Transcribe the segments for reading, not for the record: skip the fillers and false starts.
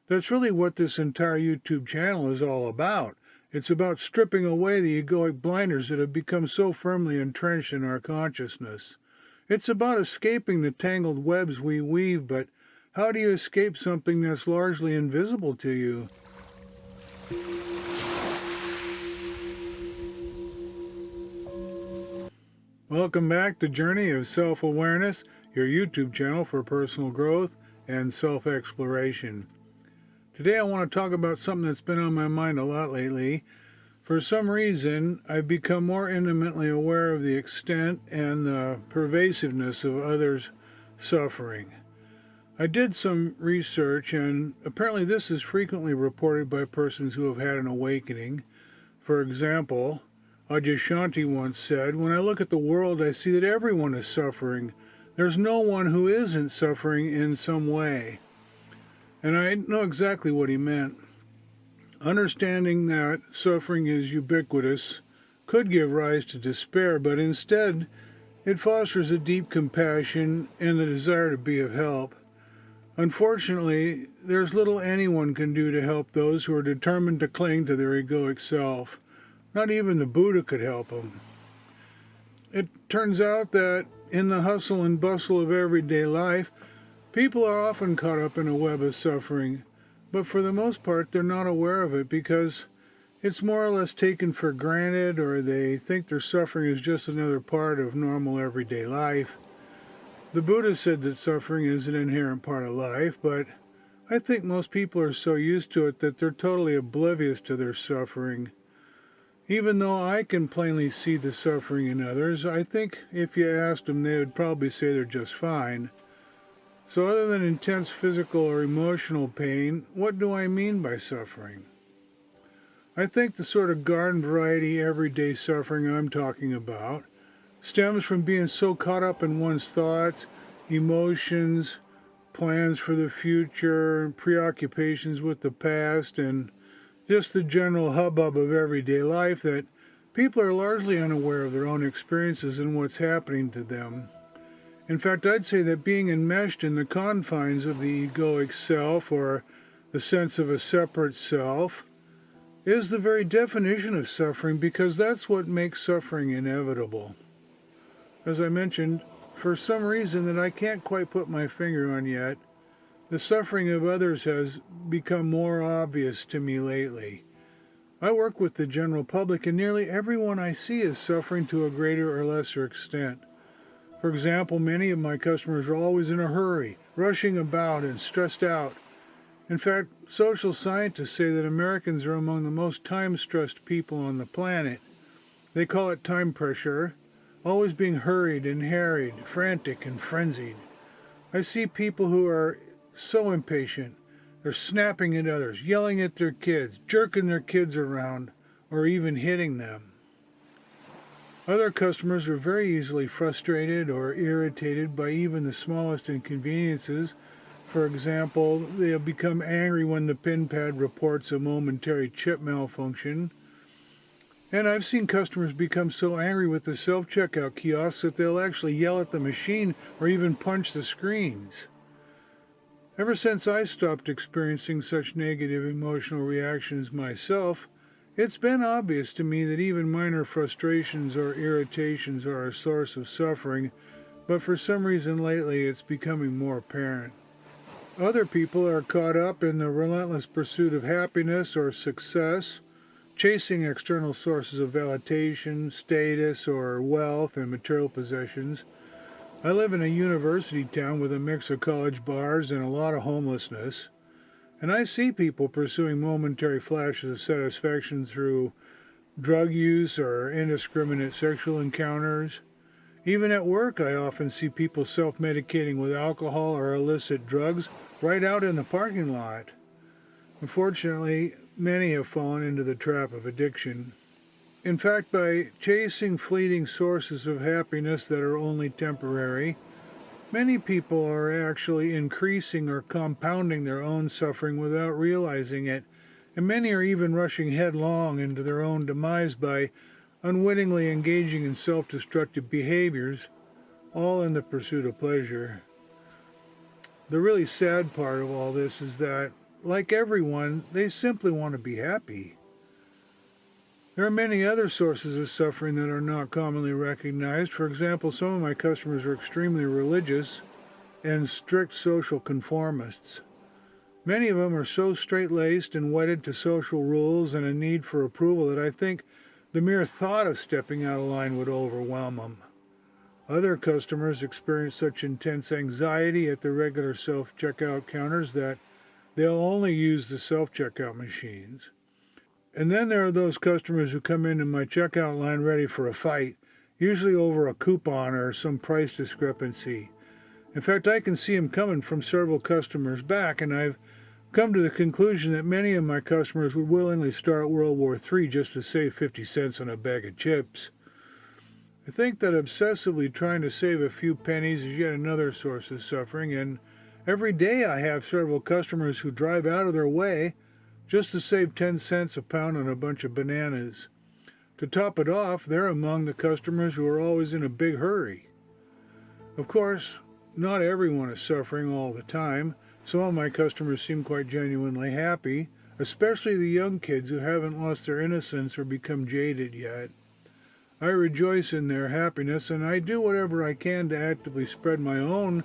That's really what this entire YouTube channel is all about. It's about stripping away the egoic blinders that have become so firmly entrenched in our consciousness. It's about escaping the tangled webs we weave, but how do you escape something that's largely invisible to you? Welcome back to Journey of Self-Awareness, your YouTube channel for personal growth and self-exploration. Today I want to talk about something that's been on my mind a lot lately. For some reason, I've become more intimately aware of the extent and the pervasiveness of others' suffering. I did some research, and apparently this is frequently reported by persons who have had an awakening. For example, Adyashanti once said, "When I look at the world, I see that everyone is suffering. There's no one who isn't suffering in some way." And I know exactly what he meant. Understanding that suffering is ubiquitous could give rise to despair, but instead it fosters a deep compassion and the desire to be of help. Unfortunately, there's little anyone can do to help those who are determined to cling to their egoic self. Not even the Buddha could help them. It turns out that in the hustle and bustle of everyday life, people are often caught up in a web of suffering, but for the most part they're not aware of it because it's more or less taken for granted, or they think their suffering is just another part of normal everyday life. The Buddha said that suffering is an inherent part of life, but I think most people are so used to it that they're totally oblivious to their suffering. Even though I can plainly see the suffering in others, I think if you asked them, they would probably say they're just fine. So other than intense physical or emotional pain, what do I mean by suffering? I think the sort of garden variety everyday suffering I'm talking about stems from being so caught up in one's thoughts, emotions, plans for the future, preoccupations with the past, and just the general hubbub of everyday life that people are largely unaware of their own experiences and what's happening to them. In fact, I'd say that being enmeshed in the confines of the egoic self, or the sense of a separate self, is the very definition of suffering, because that's what makes suffering inevitable. As I mentioned, for some reason that I can't quite put my finger on yet, the suffering of others has become more obvious to me lately. I work with the general public, and nearly everyone I see is suffering to a greater or lesser extent. For example, many of my customers are always in a hurry, rushing about and stressed out. In fact, social scientists say that Americans are among the most time-stressed people on the planet. They call it time pressure, always being hurried and harried, frantic and frenzied. I see people who are so impatient. They're snapping at others, yelling at their kids, jerking their kids around, or even hitting them. Other customers are very easily frustrated or irritated by even the smallest inconveniences. For example, they'll become angry when the pin pad reports a momentary chip malfunction. And I've seen customers become so angry with the self-checkout kiosks that they'll actually yell at the machine or even punch the screens. Ever since I stopped experiencing such negative emotional reactions myself, it's been obvious to me that even minor frustrations or irritations are a source of suffering, but for some reason lately it's becoming more apparent. Other people are caught up in the relentless pursuit of happiness or success, chasing external sources of validation, status, or wealth and material possessions. I live in a university town with a mix of college bars and a lot of homelessness, and I see people pursuing momentary flashes of satisfaction through drug use or indiscriminate sexual encounters. Even at work, I often see people self-medicating with alcohol or illicit drugs right out in the parking lot. Unfortunately, many have fallen into the trap of addiction. In fact, by chasing fleeting sources of happiness that are only temporary, many people are actually increasing or compounding their own suffering without realizing it, and many are even rushing headlong into their own demise by unwittingly engaging in self-destructive behaviors, all in the pursuit of pleasure. The really sad part of all this is that like everyone, they simply want to be happy. There are many other sources of suffering that are not commonly recognized. For example, some of my customers are extremely religious and strict social conformists. Many of them are so straight-laced and wedded to social rules and a need for approval that I think the mere thought of stepping out of line would overwhelm them. Other customers experience such intense anxiety at the regular self-checkout counters that they'll only use the self-checkout machines. And then there are those customers who come into my checkout line ready for a fight, usually over a coupon or some price discrepancy. In fact, I can see them coming from several customers back, and I've come to the conclusion that many of my customers would willingly start World War III just to save 50 cents on a bag of chips. I think that obsessively trying to save a few pennies is yet another source of suffering, and every day I have several customers who drive out of their way just to save 10 cents a pound on a bunch of bananas. To top it off, they're among the customers who are always in a big hurry. Of course, not everyone is suffering all the time. Some of my customers seem quite genuinely happy, especially the young kids who haven't lost their innocence or become jaded yet. I rejoice in their happiness, and I do whatever I can to actively spread my own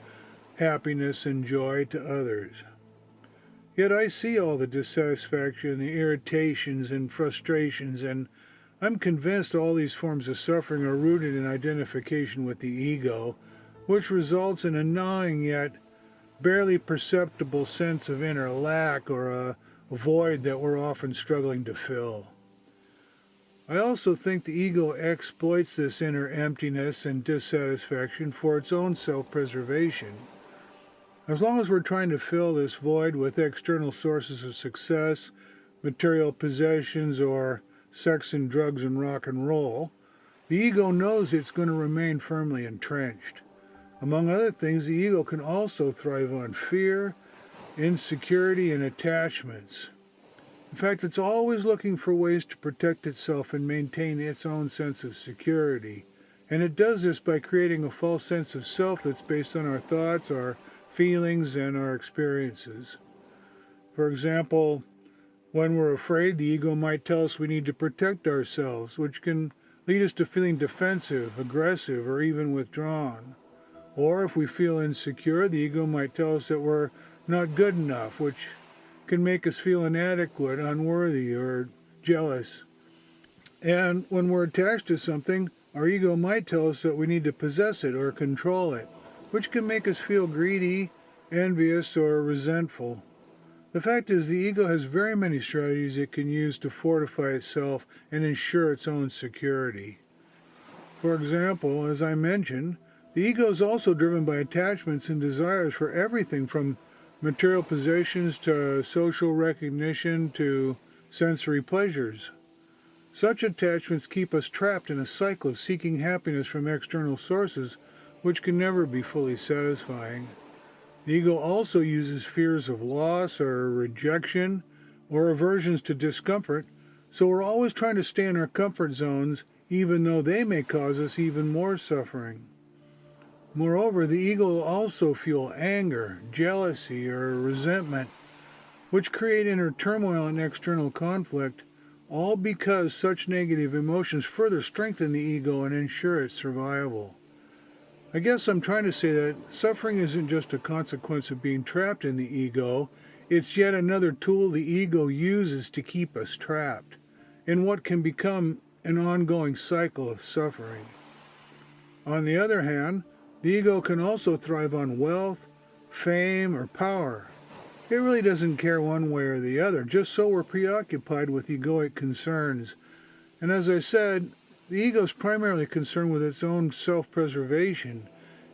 happiness and joy to others. Yet I see all the dissatisfaction, the irritations and frustrations, and I'm convinced all these forms of suffering are rooted in identification with the ego, which results in a gnawing yet barely perceptible sense of inner lack or a void that we're often struggling to fill. I also think the ego exploits this inner emptiness and dissatisfaction for its own self-preservation. As long as we're trying to fill this void with external sources of success, material possessions, or sex and drugs and rock and roll, the ego knows it's going to remain firmly entrenched. Among other things, the ego can also thrive on fear, insecurity, and attachments. In fact, it's always looking for ways to protect itself and maintain its own sense of security. And it does this by creating a false sense of self that's based on our thoughts, our feelings, and our experiences. For example, when we're afraid, the ego might tell us we need to protect ourselves, which can lead us to feeling defensive, aggressive, or even withdrawn. Or if we feel insecure, the ego might tell us that we're not good enough, which can make us feel inadequate, unworthy, or jealous. And when we're attached to something, our ego might tell us that we need to possess it or control it, which can make us feel greedy, envious, or resentful. The fact is, the ego has very many strategies it can use to fortify itself and ensure its own security. For example, as I mentioned, the ego is also driven by attachments and desires for everything from material possessions to social recognition to sensory pleasures. Such attachments keep us trapped in a cycle of seeking happiness from external sources, which can never be fully satisfying. The ego also uses fears of loss or rejection or aversions to discomfort, so we're always trying to stay in our comfort zones, even though they may cause us even more suffering. Moreover, the ego will also fuel anger, jealousy, or resentment, which create inner turmoil and external conflict, all because such negative emotions further strengthen the ego and ensure its survival. I guess I'm trying to say that suffering isn't just a consequence of being trapped in the ego, it's yet another tool the ego uses to keep us trapped in what can become an ongoing cycle of suffering. On the other hand, the ego can also thrive on wealth, fame, or power. It really doesn't care one way or the other, just so we're preoccupied with egoic concerns. And as I said, the ego is primarily concerned with its own self-preservation.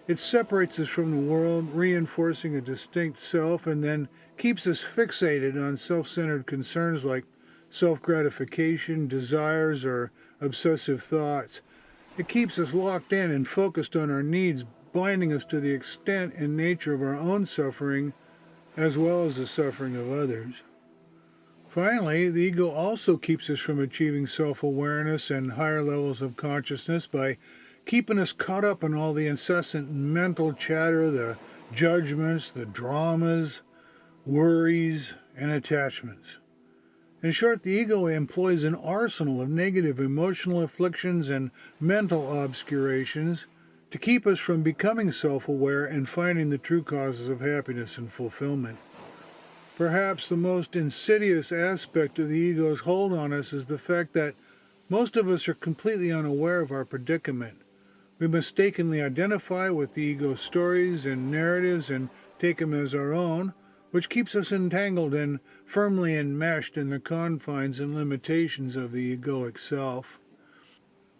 It separates us from the world, reinforcing a distinct self, and then keeps us fixated on self-centered concerns like self-gratification, desires, or obsessive thoughts. It keeps us locked in and focused on our needs, blinding us to the extent and nature of our own suffering as well as the suffering of others. Finally, the ego also keeps us from achieving self-awareness and higher levels of consciousness by keeping us caught up in all the incessant mental chatter, the judgments, the dramas, worries, and attachments. In short, the ego employs an arsenal of negative emotional afflictions and mental obscurations to keep us from becoming self-aware and finding the true causes of happiness and fulfillment. Perhaps the most insidious aspect of the ego's hold on us is the fact that most of us are completely unaware of our predicament. We mistakenly identify with the ego's stories and narratives and take them as our own, which keeps us entangled and firmly enmeshed in the confines and limitations of the egoic self.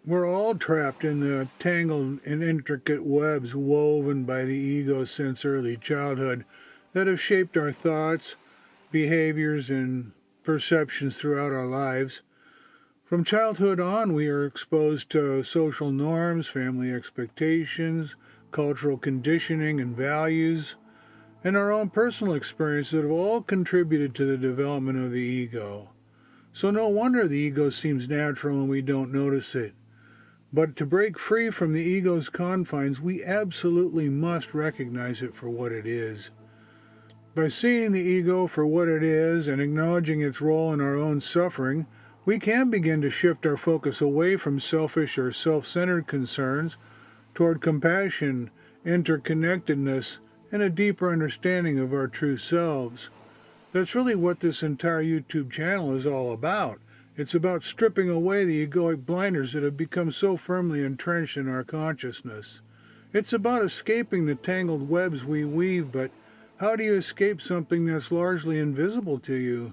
We're all trapped in the tangled and intricate webs woven by the ego since early childhood that have shaped our thoughts, behaviors, and perceptions throughout our lives. From childhood on, we are exposed to social norms, family expectations, cultural conditioning and values, and our own personal experiences that have all contributed to the development of the ego. So no wonder the ego seems natural and we don't notice it. But to break free from the ego's confines, we absolutely must recognize it for what it is. By seeing the ego for what it is and acknowledging its role in our own suffering, we can begin to shift our focus away from selfish or self-centered concerns toward compassion, interconnectedness, and a deeper understanding of our true selves. That's really what this entire YouTube channel is all about. It's about stripping away the egoic blinders that have become so firmly entrenched in our consciousness. It's about escaping the tangled webs we weave, but how do you escape something that's largely invisible to you?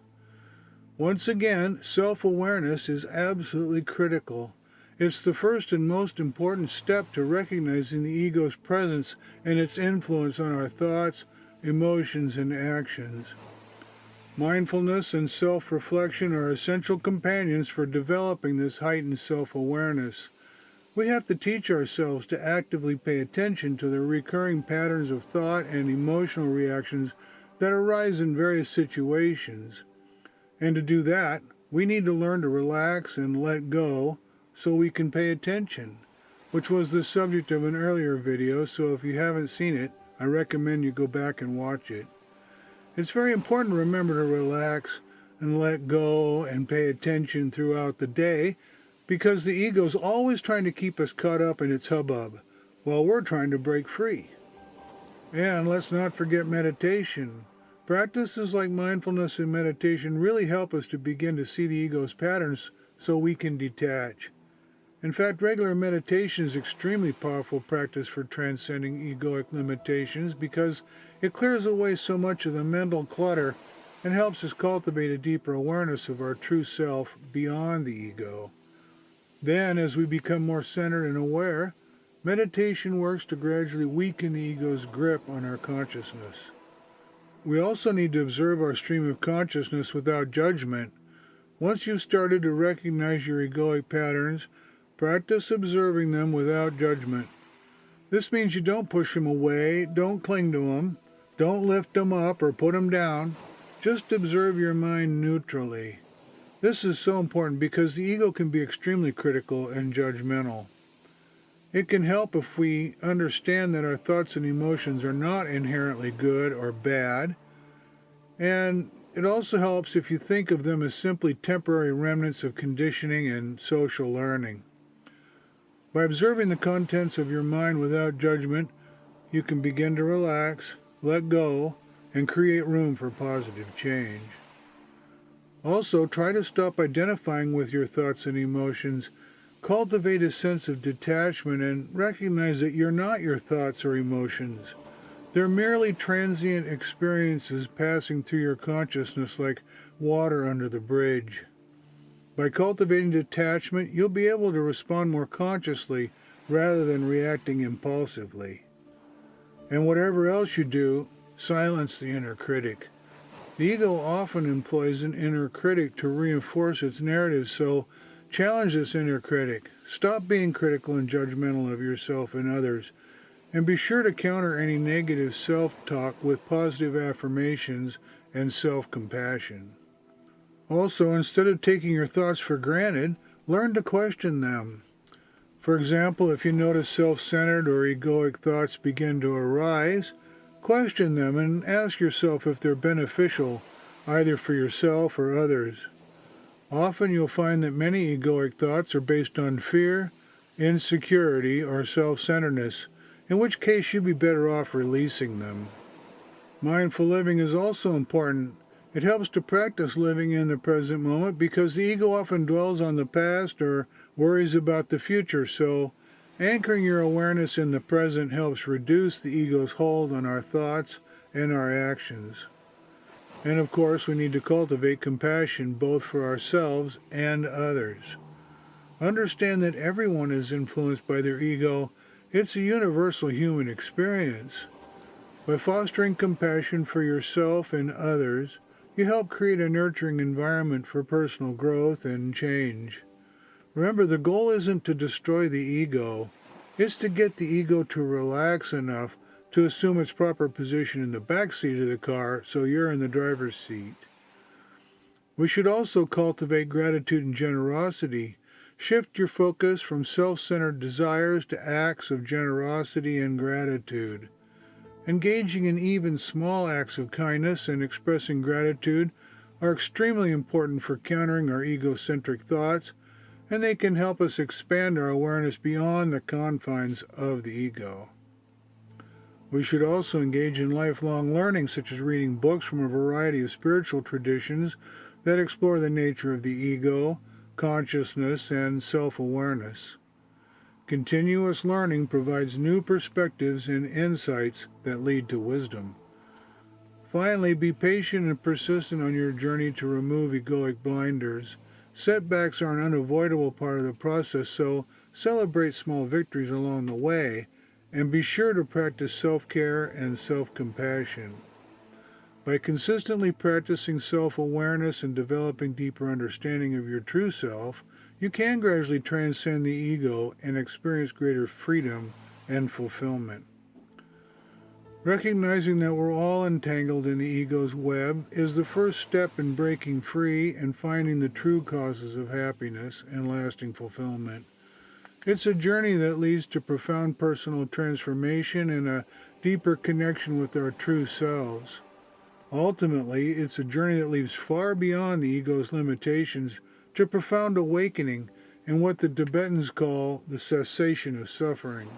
Once again, self-awareness is absolutely critical. It's the first and most important step to recognizing the ego's presence and its influence on our thoughts, emotions, and actions. Mindfulness and self-reflection are essential companions for developing this heightened self-awareness. We have to teach ourselves to actively pay attention to the recurring patterns of thought and emotional reactions that arise in various situations. And to do that, we need to learn to relax and let go so we can pay attention, which was the subject of an earlier video, so if you haven't seen it, I recommend you go back and watch it. It's very important to remember to relax and let go and pay attention throughout the day, because the ego's always trying to keep us caught up in its hubbub, while we're trying to break free. And let's not forget meditation. Practices like mindfulness and meditation really help us to begin to see the ego's patterns so we can detach. In fact, regular meditation is extremely powerful practice for transcending egoic limitations because it clears away so much of the mental clutter and helps us cultivate a deeper awareness of our true self beyond the ego. Then, as we become more centered and aware, meditation works to gradually weaken the ego's grip on our consciousness. We also need to observe our stream of consciousness without judgment. Once you've started to recognize your egoic patterns, practice observing them without judgment. This means you don't push them away, don't cling to them, don't lift them up or put them down. Just observe your mind neutrally. This is so important because the ego can be extremely critical and judgmental. It can help if we understand that our thoughts and emotions are not inherently good or bad, and it also helps if you think of them as simply temporary remnants of conditioning and social learning. By observing the contents of your mind without judgment, you can begin to relax, let go, and create room for positive change. Also, try to stop identifying with your thoughts and emotions. Cultivate a sense of detachment and recognize that you're not your thoughts or emotions. They're merely transient experiences passing through your consciousness like water under the bridge. By cultivating detachment, you'll be able to respond more consciously rather than reacting impulsively. And whatever else you do, silence the inner critic. The ego often employs an inner critic to reinforce its narrative, so challenge this inner critic. Stop being critical and judgmental of yourself and others, and be sure to counter any negative self-talk with positive affirmations and self-compassion. Also, instead of taking your thoughts for granted, learn to question them. For example, if you notice self-centered or egoic thoughts begin to arise, question them and ask yourself if they're beneficial either for yourself or others. Often you'll find that many egoic thoughts are based on fear, insecurity, or self-centeredness, in which case you'd be better off releasing them. Mindful living is also important. It helps to practice living in the present moment because the ego often dwells on the past or worries about the future, so anchoring your awareness in the present helps reduce the ego's hold on our thoughts and our actions. And of course, we need to cultivate compassion both for ourselves and others. Understand that everyone is influenced by their ego. It's a universal human experience. By fostering compassion for yourself and others, you help create a nurturing environment for personal growth and change. Remember, the goal isn't to destroy the ego. It's to get the ego to relax enough to assume its proper position in the back seat of the car so you're in the driver's seat. We should also cultivate gratitude and generosity. Shift your focus from self-centered desires to acts of generosity and gratitude. Engaging in even small acts of kindness and expressing gratitude are extremely important for countering our egocentric thoughts, and they can help us expand our awareness beyond the confines of the ego. We should also engage in lifelong learning, such as reading books from a variety of spiritual traditions that explore the nature of the ego, consciousness, and self-awareness. Continuous learning provides new perspectives and insights that lead to wisdom. Finally, be patient and persistent on your journey to remove egoic blinders. Setbacks are an unavoidable part of the process, so celebrate small victories along the way, and be sure to practice self-care and self-compassion. By consistently practicing self-awareness and developing deeper understanding of your true self, you can gradually transcend the ego and experience greater freedom and fulfillment. Recognizing that we're all entangled in the ego's web is the first step in breaking free and finding the true causes of happiness and lasting fulfillment. It's a journey that leads to profound personal transformation and a deeper connection with our true selves. Ultimately, it's a journey that leads far beyond the ego's limitations to profound awakening and what the Tibetans call the cessation of suffering.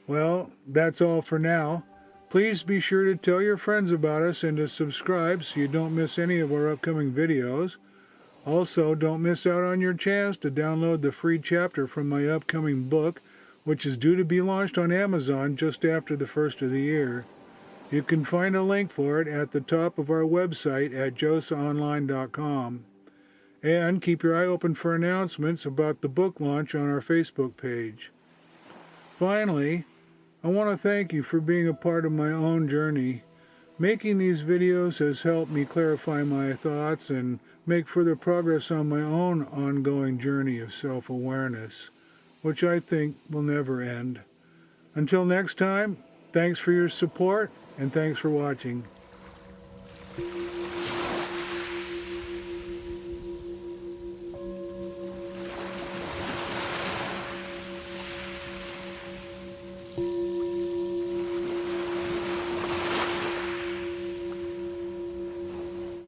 Well, that's all for now. Please be sure to tell your friends about us and to subscribe so you don't miss any of our upcoming videos. Also, don't miss out on your chance to download the free chapter from my upcoming book, which is due to be launched on Amazon just after the first of the year. You can find a link for it at the top of our website at josaonline.com. And keep your eye open for announcements about the book launch on our Facebook page. Finally, I want to thank you for being a part of my own journey. Making these videos has helped me clarify my thoughts and make further progress on my own ongoing journey of self-awareness, which I think will never end. Until next time, thanks for your support and thanks for watching.